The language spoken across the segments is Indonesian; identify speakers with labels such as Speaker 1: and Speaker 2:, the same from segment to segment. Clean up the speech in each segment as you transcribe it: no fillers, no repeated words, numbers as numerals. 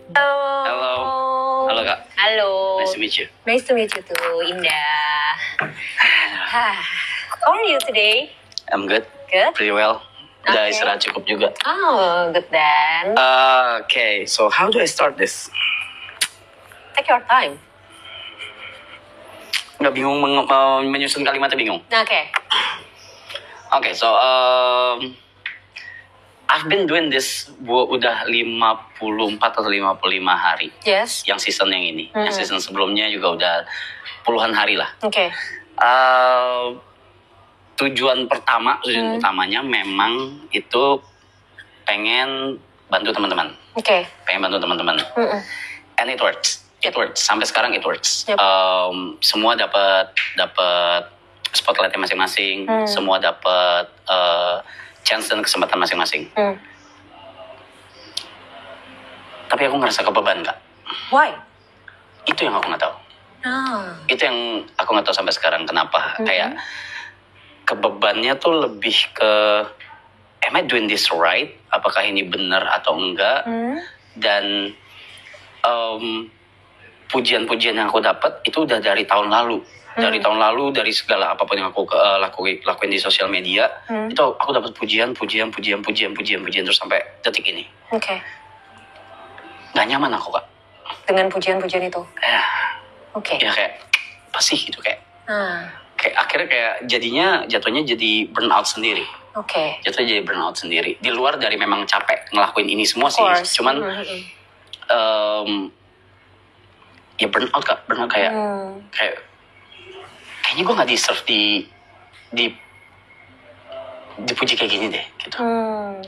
Speaker 1: Halo. Halo Kak.
Speaker 2: Halo.
Speaker 1: Nice to meet you.
Speaker 2: Nice to meet you too, Indah. How are you today?
Speaker 1: I'm good.
Speaker 2: Good?
Speaker 1: Pretty well. Udah
Speaker 2: Okay.
Speaker 1: istirahat cukup juga.
Speaker 2: Oh, good then.
Speaker 1: Okay, so how do I start this?
Speaker 2: Take your time.
Speaker 1: Nggak bingung menyusun kalimatnya bingung.
Speaker 2: Okay.
Speaker 1: Okay, so I've been doing this udah 54 atau 55 hari.
Speaker 2: Yes.
Speaker 1: Yang season yang ini. Yang season sebelumnya juga udah puluhan hari lah.
Speaker 2: Okay.
Speaker 1: Tujuan utamanya memang itu pengen bantu teman-teman.
Speaker 2: Okay.
Speaker 1: Pengen bantu teman-teman. And it works. It works. Sampai sekarang it works.
Speaker 2: Yep.
Speaker 1: Semua dapat spotlightnya masing-masing. Semua dapat chance dan kesempatan masing-masing. Tapi aku ngerasa kebeban, Kak.
Speaker 2: Why?
Speaker 1: Itu yang aku nggak tahu. Itu yang aku nggak tahu sampai sekarang kenapa. Kayak kebebannya tuh lebih ke am I doing this right? Apakah ini benar atau enggak? Dan pujian-pujian yang aku dapat itu udah dari tahun lalu. Dari tahun lalu, dari segala apapun yang aku lakuin di sosial media, itu aku dapat pujian terus sampai detik ini.
Speaker 2: Okay.
Speaker 1: Gak nyaman aku, Kak.
Speaker 2: Dengan pujian-pujian itu? Okay.
Speaker 1: Ya kayak, apa sih gitu kayak. Kayak akhirnya kayak jatuhnya jadi burnout sendiri.
Speaker 2: Okay.
Speaker 1: Jatuhnya jadi burnout sendiri. Di luar dari memang capek ngelakuin ini semua sih. Cuman ya burnout, Kak. Burnout kayak kayaknya gue nggak deserve dipuji kayak gini deh gitu.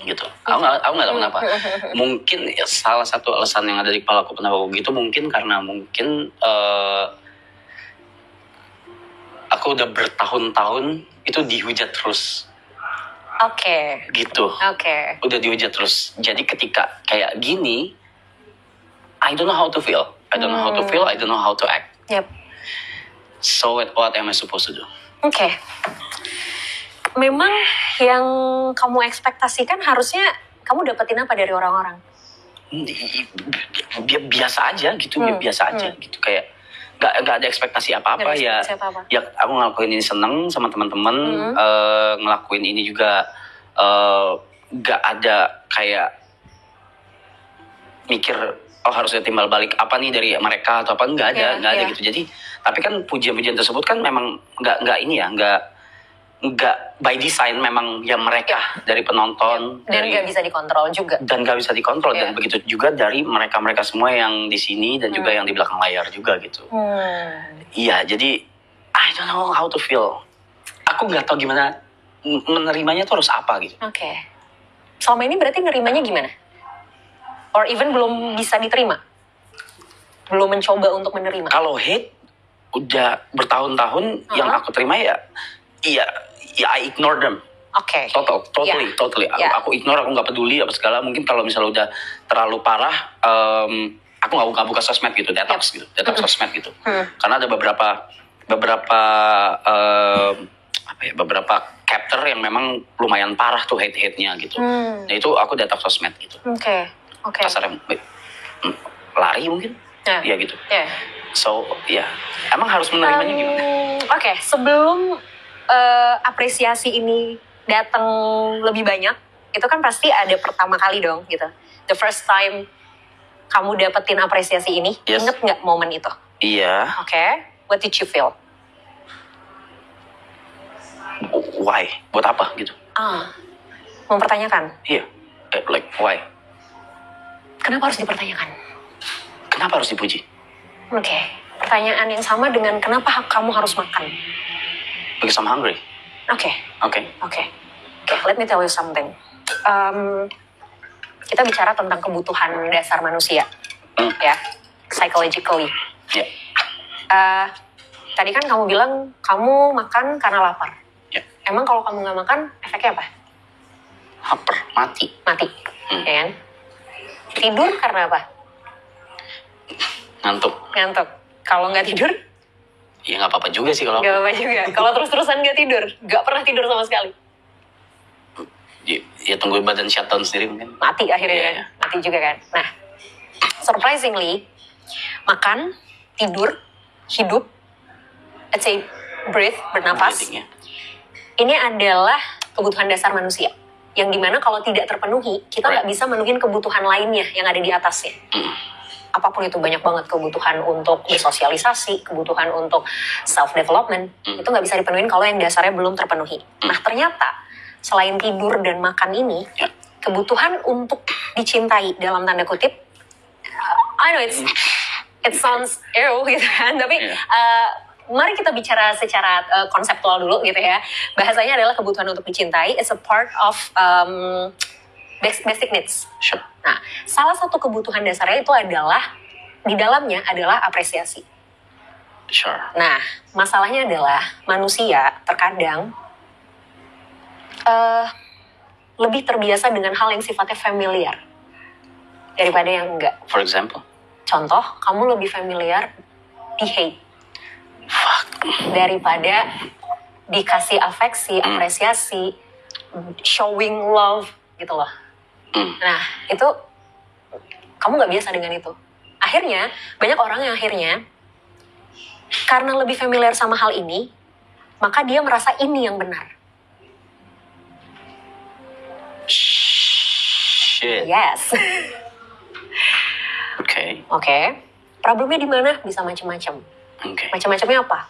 Speaker 1: Gitu. Aku nggak tahu kenapa. Mungkin ya, salah satu alasan yang ada di kepala aku kenapa gitu mungkin karena aku udah bertahun-tahun itu dihujat terus.
Speaker 2: Oke.
Speaker 1: Gitu.
Speaker 2: Oke.
Speaker 1: Udah dihujat terus. Jadi ketika kayak gini, I don't know how to feel. I don't know how to feel. I don't know how to act.
Speaker 2: Yep.
Speaker 1: So what am I supposed to do?
Speaker 2: Oke. Memang yang kamu ekspektasikan harusnya kamu dapetin apa dari orang-orang?
Speaker 1: Biasa aja gitu, biasa aja gitu kayak nggak ada ekspektasi apa-apa ya. Ya aku ngelakuin ini seneng sama teman-teman, ngelakuin ini juga nggak ada kayak mikir harusnya timbal balik apa nih dari mereka atau apa nggak ada gitu. Jadi tapi kan pujian-pujian tersebut kan memang nggak by design memang ya mereka dari penonton
Speaker 2: dan nggak bisa dikontrol juga
Speaker 1: dan begitu juga dari mereka semua yang di sini dan juga yang di belakang layar juga gitu. Iya, jadi I don't know how to feel. Aku nggak tahu gimana menerimanya tuh harus apa gitu.
Speaker 2: Oke. Selama ini berarti nerimanya gimana? Or even belum bisa diterima? Belum mencoba untuk menerima?
Speaker 1: Kalau hate udah bertahun-tahun yang aku terima ya I ignore them.
Speaker 2: Oke.
Speaker 1: Totally. Aku ignore, aku nggak peduli apa segala. Mungkin kalau misalnya udah terlalu parah, aku nggak buka sosmed gitu, detox sosmed gitu. Karena ada beberapa chapter yang memang lumayan parah tuh hate-nya gitu. Nah itu aku detox sosmed gitu.
Speaker 2: Oke.
Speaker 1: Kasarnya lari mungkin. Ya gitu. So emang harus menerimanya gimana?
Speaker 2: Oke, sebelum apresiasi ini datang lebih banyak, itu kan pasti ada pertama kali dong gitu. The first time kamu dapetin apresiasi ini, inget nggak momen itu? Iya. Oke. What did you feel?
Speaker 1: Why? Buat apa gitu?
Speaker 2: Mempertanyakan.
Speaker 1: Iya. Like why?
Speaker 2: Kenapa harus dipertanyakan?
Speaker 1: Kenapa harus dipuji?
Speaker 2: Oke. Pertanyaan yang sama dengan kenapa kamu harus makan?
Speaker 1: Because I'm hungry.
Speaker 2: Oke. Let me tell you something. Kita bicara tentang kebutuhan dasar manusia, ya, psychologically. Tadi kan kamu bilang kamu makan karena lapar. Emang kalau kamu nggak makan, efeknya apa?
Speaker 1: Lapar, mati.
Speaker 2: Ya kan? Tidur karena apa?
Speaker 1: Ngantuk.
Speaker 2: Kalau nggak tidur?
Speaker 1: Ya nggak apa-apa juga sih kalau.
Speaker 2: Nggak apa-apa juga. Kalau terus-terusan nggak tidur, nggak pernah tidur sama sekali.
Speaker 1: Ya tunggu badan shutdown sendiri mungkin.
Speaker 2: Mati akhirnya kan. Mati juga kan. Nah, surprisingly, makan, tidur, hidup, let's say breathe, bernapas,
Speaker 1: Breathing, ya.
Speaker 2: ini adalah kebutuhan dasar manusia. Yang dimana kalau tidak terpenuhi, kita nggak bisa menuhin kebutuhan lainnya yang ada di atasnya. Apapun itu, banyak banget kebutuhan untuk bersosialisasi, kebutuhan untuk self-development, itu nggak bisa dipenuhin kalau yang dasarnya belum terpenuhi. Nah ternyata, selain tidur dan makan ini, kebutuhan untuk dicintai dalam tanda kutip, I know it sounds ew gitu kan, tapi mari kita bicara secara konseptual dulu gitu ya. Bahasanya adalah kebutuhan untuk dicintai, it's a part of basic needs.
Speaker 1: Sure.
Speaker 2: Nah, salah satu kebutuhan dasarnya itu adalah, di dalamnya adalah apresiasi.
Speaker 1: Sure.
Speaker 2: Nah, masalahnya adalah manusia terkadang lebih terbiasa dengan hal yang sifatnya familiar daripada yang enggak.
Speaker 1: For example?
Speaker 2: Contoh, kamu lebih familiar di hate daripada dikasih afeksi, apresiasi, showing love gitu loh. Nah, itu kamu nggak biasa dengan itu. Akhirnya, banyak orang yang akhirnya karena lebih familiar sama hal ini, maka dia merasa ini yang benar.
Speaker 1: Shit.
Speaker 2: Yes. Oke. Problemnya di mana? Bisa macam-macam. Macam-macamnya apa?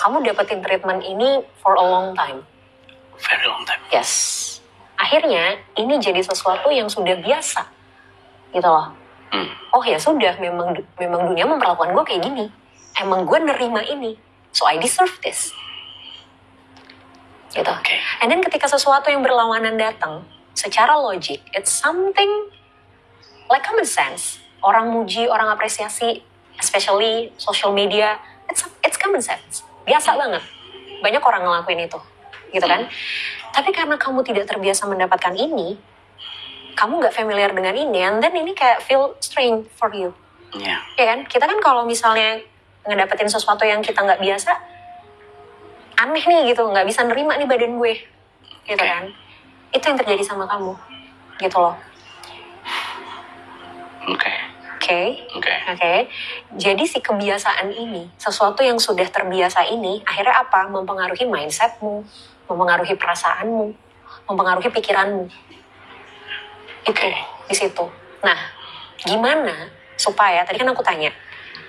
Speaker 2: Kamu dapetin treatment ini for a long time.
Speaker 1: Very long time.
Speaker 2: Yes. Akhirnya ini jadi sesuatu yang sudah biasa, gitu loh. Oh ya sudah, memang dunia memperlakukan gue kayak gini. Emang gue nerima ini, so I deserve this. Gitu. And then ketika sesuatu yang berlawanan datang, secara logik, it's something like common sense. Orang muji, orang apresiasi, especially social media, it's common sense. Biasa banget. Banyak orang ngelakuin itu, gitu kan? Tapi karena kamu tidak terbiasa mendapatkan ini, kamu nggak familiar dengan ini, and then ini kayak feel strange for you.
Speaker 1: Ya
Speaker 2: kan? Kita kan kalau misalnya ngedapetin sesuatu yang kita nggak biasa, aneh nih gitu, nggak bisa nerima nih badan gue, gitu kan? Itu yang terjadi sama kamu, gitu loh. Oke. Jadi si kebiasaan ini, sesuatu yang sudah terbiasa ini, akhirnya apa? Mempengaruhi mindsetmu, mempengaruhi perasaanmu, mempengaruhi pikiranmu. Itu di situ. Nah, gimana supaya tadi kan aku tanya,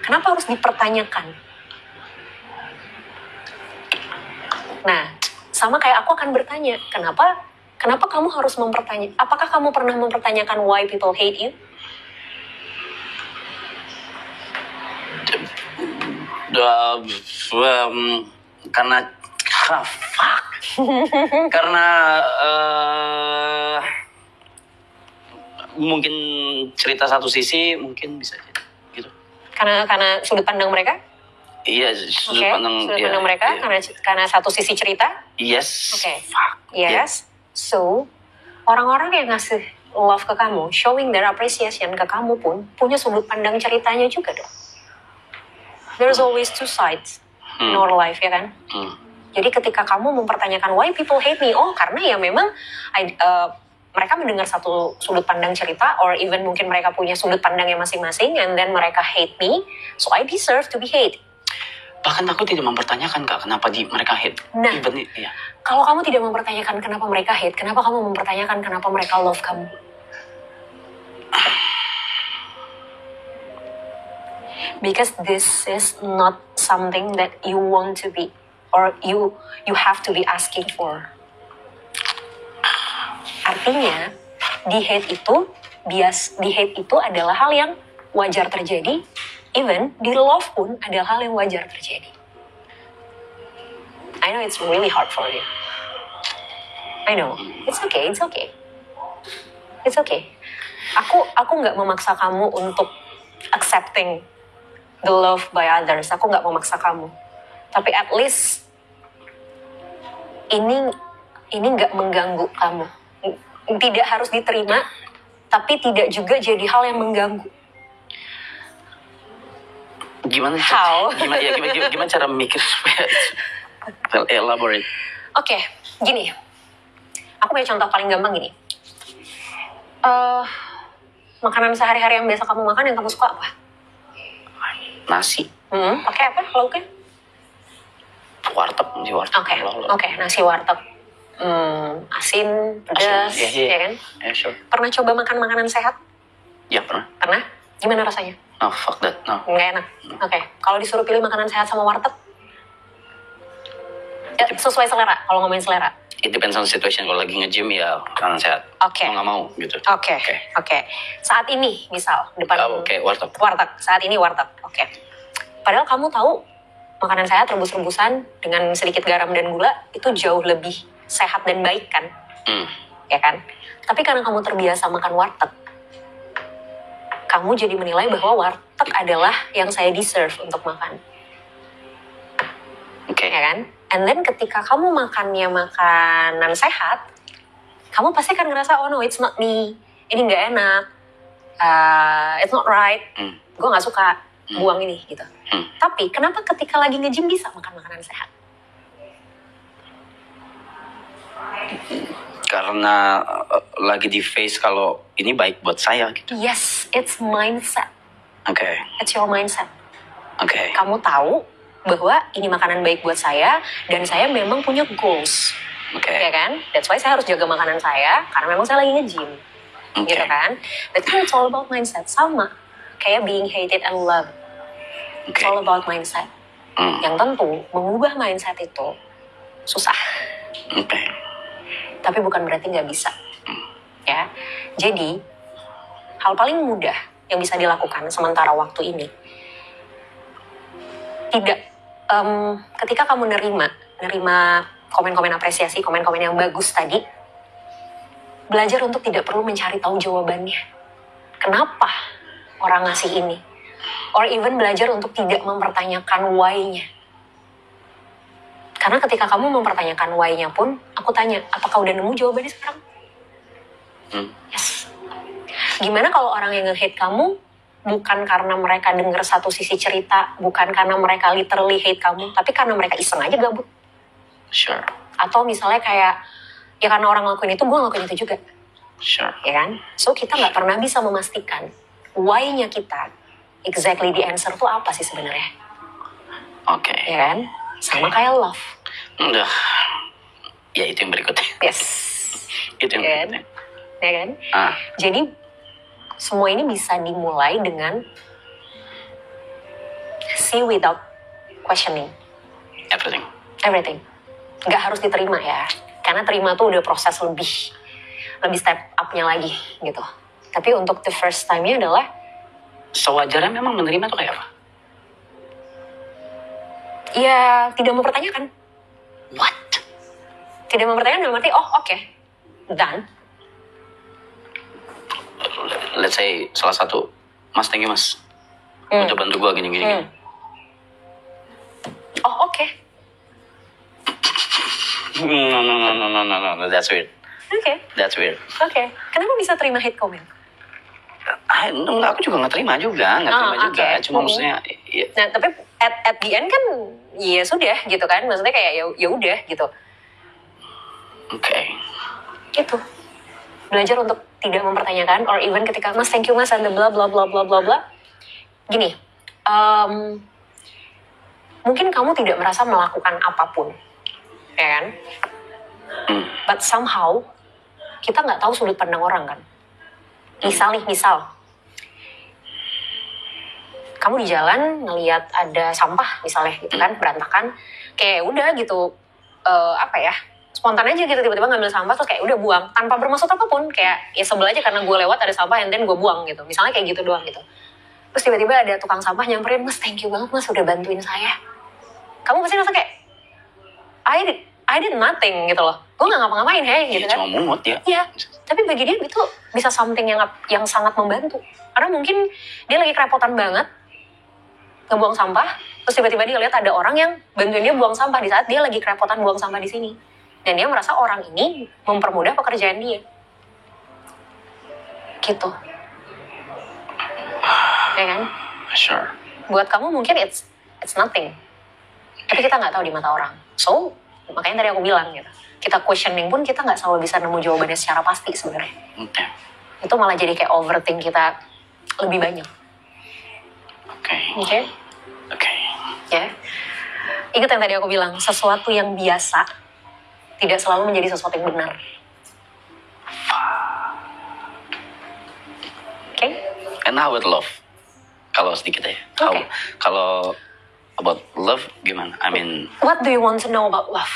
Speaker 2: kenapa harus dipertanyakan? Nah, sama kayak aku akan bertanya, kenapa kamu harus mempertanyakan? Apakah kamu pernah mempertanyakan why people hate you?
Speaker 1: Karena karena mungkin cerita satu sisi mungkin bisa jadi gitu.
Speaker 2: Karena sudut pandang mereka?
Speaker 1: Iya, sudut pandang
Speaker 2: mereka. Karena satu sisi cerita?
Speaker 1: Yes.
Speaker 2: Yes. So, orang-orang yang ngasih love ke kamu, showing their appreciation ke kamu pun punya sudut pandang ceritanya juga dong. There's always two sides in our life, ya kan? Jadi ketika kamu mempertanyakan why people hate me, karena ya memang mereka mendengar satu sudut pandang cerita, or even mungkin mereka punya sudut pandangnya masing-masing, and then mereka hate me, so I deserve to be hate.
Speaker 1: Bahkan aku tidak mempertanyakan Kak, kenapa mereka hate.
Speaker 2: Nah, kalau kamu tidak mempertanyakan kenapa mereka hate, kenapa kamu mempertanyakan kenapa mereka love kamu? Because this is not something that you want to be, or you have to be asking for. Artinya, di hate itu adalah hal yang wajar terjadi, even di love pun adalah hal yang wajar terjadi. I know it's really hard for you. I know, it's okay. Aku nggak memaksa kamu untuk accepting the love by others. Aku nggak memaksa kamu. Tapi at least ini nggak mengganggu kamu. Tidak harus diterima, tapi tidak juga jadi hal yang mengganggu.
Speaker 1: Gimana cara mikir supaya elaborate?
Speaker 2: Oke, gini. Aku punya contoh paling gampang gini. makanan sehari-hari yang biasa kamu makan yang kamu suka apa?
Speaker 1: Nasi.
Speaker 2: Pakai apa lauknya?
Speaker 1: Warteg.
Speaker 2: Oke, nasi warteg. Asin, pedas, ya kan?
Speaker 1: Yeah, sure.
Speaker 2: Pernah coba makan makanan sehat?
Speaker 1: Ya, pernah.
Speaker 2: Pernah? Gimana rasanya?
Speaker 1: No, fuck that. No.
Speaker 2: Nggak enak? Oke. Kalau disuruh pilih makanan sehat sama warteg? Ya, sesuai selera, kalau ngomongin selera.
Speaker 1: It depends on situation. Kalau lagi nge-gym ya makanan sehat.
Speaker 2: Oke.
Speaker 1: Mau nggak mau gitu.
Speaker 2: Oke. Saat ini misal depan
Speaker 1: warteg.
Speaker 2: Saat ini warteg. Oke. Padahal kamu tahu makanan sehat rebus-rebusan dengan sedikit garam dan gula itu jauh lebih sehat dan baik kan? Ya kan? Tapi karena kamu terbiasa makan warteg, kamu jadi menilai bahwa warteg adalah yang saya deserve untuk makan.
Speaker 1: Oke.
Speaker 2: Ya kan? And then ketika kamu makannya makanan sehat, kamu pasti akan ngerasa, oh no, it's not me. Ini nggak enak. It's not right. Gue nggak suka buang ini gitu. Tapi kenapa ketika lagi nge-gym bisa makan makanan sehat?
Speaker 1: Karena lagi di face kalau ini baik buat saya gitu.
Speaker 2: Yes, it's mindset.
Speaker 1: Oke.
Speaker 2: It's your mindset.
Speaker 1: Oke.
Speaker 2: Kamu tahu bahwa ini makanan baik buat saya dan saya memang punya goals.
Speaker 1: Oke.
Speaker 2: Ya kan? That's why saya harus jaga makanan saya karena memang saya lagi nge-gym. Gitu kan? But it's all about mindset. Sama kayak being hated and loved. It's all about mindset. Yang tentu mengubah mindset itu susah. Tapi bukan berarti nggak bisa. Ya. Jadi hal paling mudah yang bisa dilakukan sementara waktu ini, ketika kamu nerima komen-komen apresiasi, komen-komen yang bagus tadi, belajar untuk tidak perlu mencari tahu jawabannya. Kenapa orang ngasih ini? Or even belajar untuk tidak mempertanyakan why-nya. Karena ketika kamu mempertanyakan why-nya pun, aku tanya, apakah udah nemu jawabannya sekarang? Yes. Gimana kalau orang yang nge-hate kamu bukan karena mereka dengar satu sisi cerita, bukan karena mereka literally hate kamu, tapi karena mereka iseng aja gabut.
Speaker 1: Sure.
Speaker 2: Atau misalnya kayak, ya karena orang ngelakuin itu, gue ngelakuin itu juga.
Speaker 1: Sure.
Speaker 2: Ya kan? So kita nggak pernah bisa memastikan why-nya kita, exactly the answer tuh apa sih sebenarnya.
Speaker 1: Oke.
Speaker 2: Ya kan? Sama kayak love.
Speaker 1: Udah. Ya itu yang berikutnya.
Speaker 2: Yes.
Speaker 1: Itu yang berikutnya.
Speaker 2: Ya kan? Jadi semua ini bisa dimulai dengan see without questioning. Everything. Nggak harus diterima ya. Karena terima tuh udah proses lebih step up-nya lagi gitu. Tapi untuk the first time-nya adalah
Speaker 1: sewajarnya memang menerima tuh kayak apa?
Speaker 2: Ya tidak mempertanyakan.
Speaker 1: What?
Speaker 2: Tidak mempertanyakan dalam arti, oh oke, done.
Speaker 1: Let's say salah satu, Mas, thank you Mas, udah bantu gue gini.
Speaker 2: Oh oke.
Speaker 1: No, that's weird.
Speaker 2: Oke.
Speaker 1: That's weird.
Speaker 2: Oke. Kenapa bisa terima hate comment?
Speaker 1: Aku juga nggak terima juga. Cuma maksudnya. Ya.
Speaker 2: Nah tapi at the end kan, ya sudah gitu kan, maksudnya kayak ya udah gitu.
Speaker 1: Oke.
Speaker 2: Gitu. Belajar untuk tidak mempertanyakan, or even ketika Mas thank you Mas and bla bla bla bla bla bla. Gini, mungkin kamu tidak merasa melakukan apapun, ya kan? But somehow kita nggak tahu sudut pandang orang kan. Misal, kamu di jalan ngelihat ada sampah misalnya gitu kan, berantakan, kayak udah gitu, spontan aja gitu, tiba-tiba ngambil sampah terus kayak udah buang tanpa bermaksud apapun, kayak ya sebel aja karena gue lewat ada sampah and then gue buang gitu, misalnya kayak gitu doang gitu. Terus tiba-tiba ada tukang sampah nyamperin, Mas thank you banget Mas udah bantuin saya. Kamu pasti ngerasa kayak I did nothing gitu loh, gue nggak ngapa-ngapain gitu kan.
Speaker 1: Cuma mungut ya.
Speaker 2: Iya, tapi bagi dia itu bisa something yang sangat membantu, karena mungkin dia lagi kerepotan banget ngebuang sampah, terus tiba-tiba dia lihat ada orang yang bantuin dia buang sampah di saat dia lagi kerepotan buang sampah di sini, dan dia merasa orang ini mempermudah pekerjaan dia, gitu, ya kan?
Speaker 1: Sure.
Speaker 2: Buat kamu mungkin it's nothing, tapi kita nggak tahu di mata orang. So makanya tadi aku bilang gitu, kita questioning pun kita nggak selalu bisa nemu jawabannya secara pasti sebenarnya. itu malah jadi kayak overthink kita lebih banyak. Oke? Ya. Ingat yang tadi aku bilang, sesuatu yang biasa tidak selalu menjadi sesuatu yang benar. Oke?
Speaker 1: And how about love? Kalau sedikit ya.
Speaker 2: Okay.
Speaker 1: Kalau about love gimana? I mean,
Speaker 2: what do you want to know about love?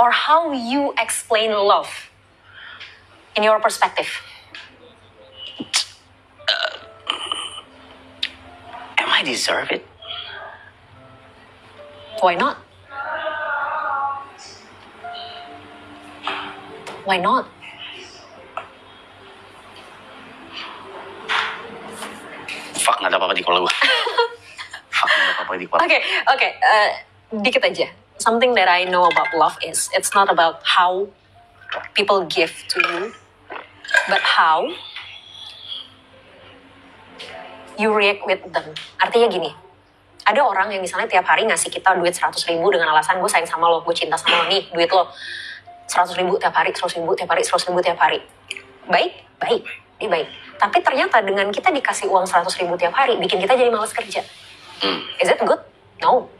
Speaker 2: Or how you explain love in your perspective?
Speaker 1: am I deserve it?
Speaker 2: Why not? Why not?
Speaker 1: Fuck, nggak ada apa-apa di kepala gue. Fuck, nggak ada apa-apa di kepala.
Speaker 2: Okay. Dikit aja. Something that I know about love is it's not about how people give to you, but how you react with them. Artinya gini, ada orang yang misalnya tiap hari ngasih kita duit 100.000 dengan alasan gue sayang sama lo, gue cinta sama lo, nih duit lo 100.000 tiap hari, 100.000 tiap hari, 100.000 tiap hari. Baik, dia baik. Tapi ternyata dengan kita dikasih uang 100.000 tiap hari, bikin kita jadi malas kerja. Is it good? No.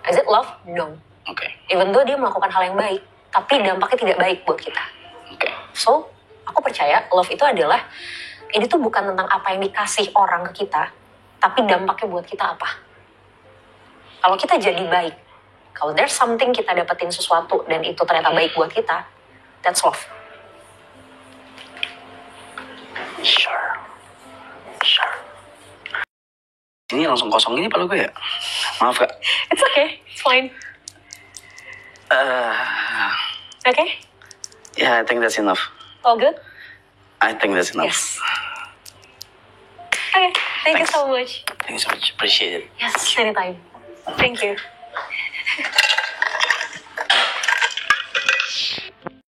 Speaker 2: Is it love? No.
Speaker 1: Okay.
Speaker 2: Even though dia melakukan hal yang baik, tapi dampaknya tidak baik buat kita.
Speaker 1: Okay.
Speaker 2: So, aku percaya love itu adalah, ini tuh bukan tentang apa yang dikasih orang ke kita, tapi dampaknya buat kita apa. Kalau kita jadi baik, kalau there's something kita dapetin sesuatu dan itu ternyata baik buat kita, that's love.
Speaker 1: Sure. Ini langsung kosong ini palu gue ya? Maaf Kak.
Speaker 2: It's okay, it's fine. Okay?
Speaker 1: Yeah, I think that's enough.
Speaker 2: All good?
Speaker 1: I think that's enough.
Speaker 2: Yes. Okay, thank you
Speaker 1: Thanks.
Speaker 2: so much.
Speaker 1: Thank you so much. Appreciate it.
Speaker 2: Yes, anytime. Thank you.